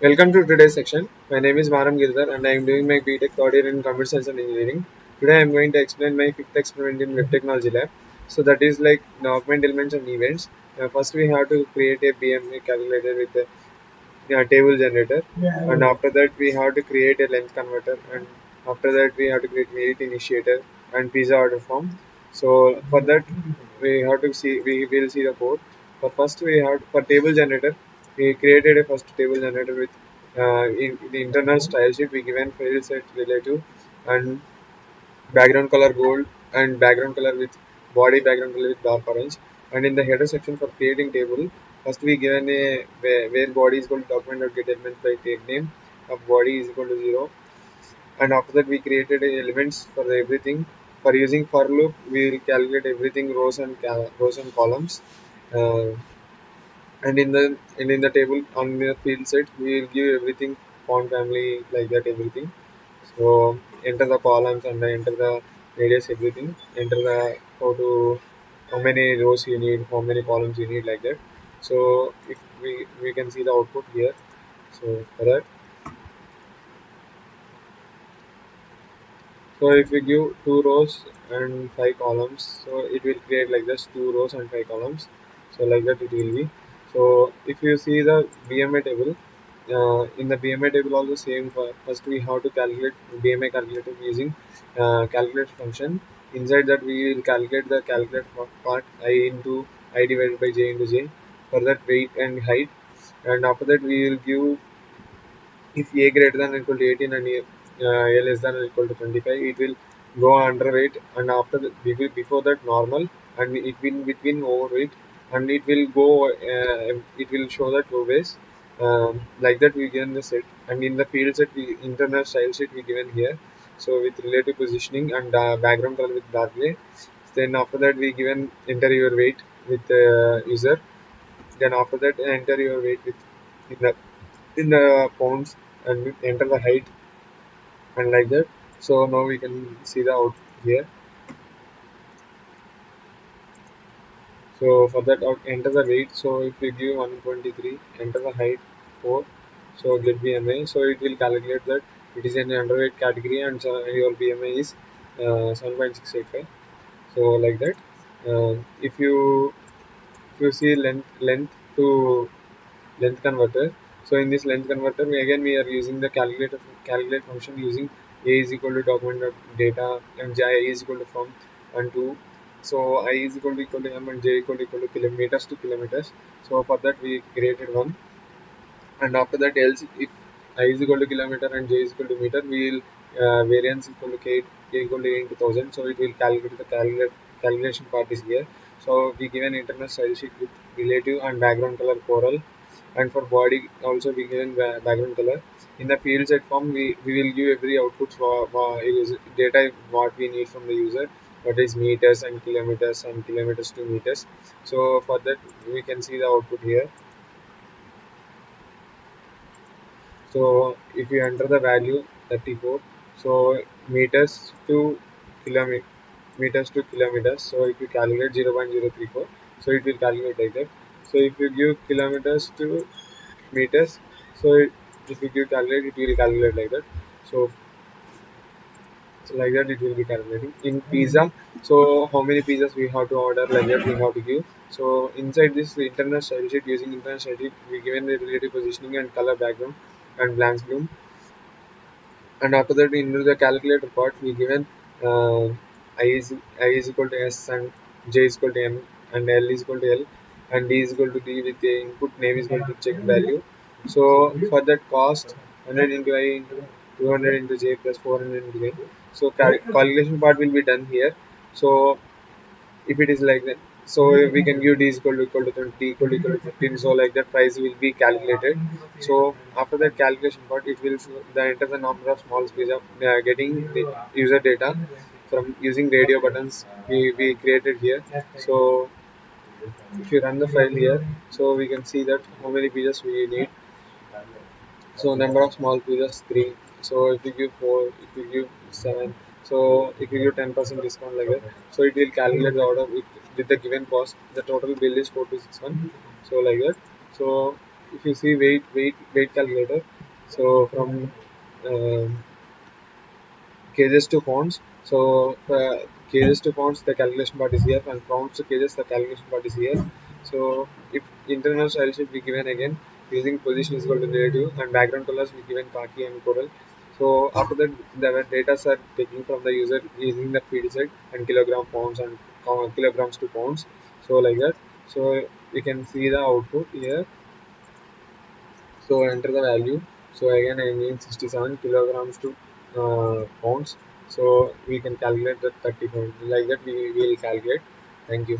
Welcome to today's section. My name is MARAM.GIRIDHAR and I am doing my BTech third year in Computer Science and Engineering. Today I am going to explain my fifth experiment in Web Technology Lab. So that is like the augment elements and events. First we have to create a BMA calculator with a table generator, and after that we have to create a length converter, and after that we have to create merit initiator and pizza order form. So for that we will see the code. But first we have for table generator, we created a first table generator with in the internal style sheet we given field set relative and background color gold and background color with body background color with dark orange. And in the header section for creating table, first we given a where body is equal to document dot get element by tag name of body is equal to 0. And after that we created elements for everything. For using for loop we will calculate everything rows and columns. uh, and in the table on the field set we will give everything font family like that everything. So enter the columns and enter the radius everything. Enter the how many rows you need, how many columns you need like that. So if we can see the output here. So for that, so if we give two rows and five columns, so it will create like this two rows and five columns. So like that it will be. So if you see the BMA table, in the BMA table also same. First we have to calculate BMA calculator using calculate function. Inside that we will calculate the calculate part I into I divided by j into j for that weight and height. And after that we will give if a greater than or equal to 18 and a less than or equal to 25, it will go underweight, and after before that normal, and it will between overweight, and it will go it will show that row base. Like that we given the set, and in the field set we internal style sheet we given here. So with relative positioning and background color with dark gray. Then after that we given enter your weight with user. Then after that enter your weight with in the pounds, and enter the height and like that. So now we can see the out here. So for that out enter the weight. So if we give 123, enter the height 4. So get BMA. So it will calculate that it is an underweight category, and so your BMA is 7.685. So like that. If you see length converter. So in this length converter, we are using the calculate function using a is equal to document dot data and j is equal to from and to. So I is equal to m and j equal to kilometers to kilometers. So for that we created one, and after that else if I is equal to kilometer and j is equal to meter, we will variance equal to k equal to a into 1000. So it will calculate the calculation part is here. So we give an internal style sheet with relative and background color coral, and for body also we given background color. In the field set form we will give every output for data what we need from the user, what is meters and kilometers to meters. So for that we can see the output here. So if you enter the value 34, so meters to kilometer meters to kilometers. So if you calculate 0.034, so it will calculate like that. So if you give kilometers to meters, so if you give calculate, it will calculate like that. So, so like that it will be calculating in pizza. So how many pizzas we have to order, like that we have to give. So inside this internal style sheet, using internal style sheet we given the relative positioning and color background and blanks bloom. And after that into the calculator part we given uh, I is equal to s and j is equal to m and l is equal to l and d is equal to d with the input name is equal to check value. So for that cost 100 into I into 200 into j plus 400 into k. So calculation part will be done here. So if it is like that, so we can give d is equal to 20, equal to 15. So like that price will be calculated. So after that calculation part it will show the enter the number of small space of getting the user data from using radio buttons we created here. So if you run the file here, so we can see that how many pages we need. So number of small pizzas 3. So if you give 4, if you give 7, so if you give 10% discount like that, so it will calculate with the given cost. The total bill is 4261. So like that. So if you see weight calculator, so from um kgs to pounds. So kgs to pounds, the calculation part is here, and pounds to kgs, the calculation part is here. So if internal style should be given again using position is equal to negative, and background colors we given khaki and coral. So after that, the data are taken from the user using the field set and kilogram pounds and kilograms to pounds. So like that. So you can see the output here. So enter the value. So again I mean 67 kilograms to pounds. So we can calculate the 30 pounds. Like that we will calculate. Thank you.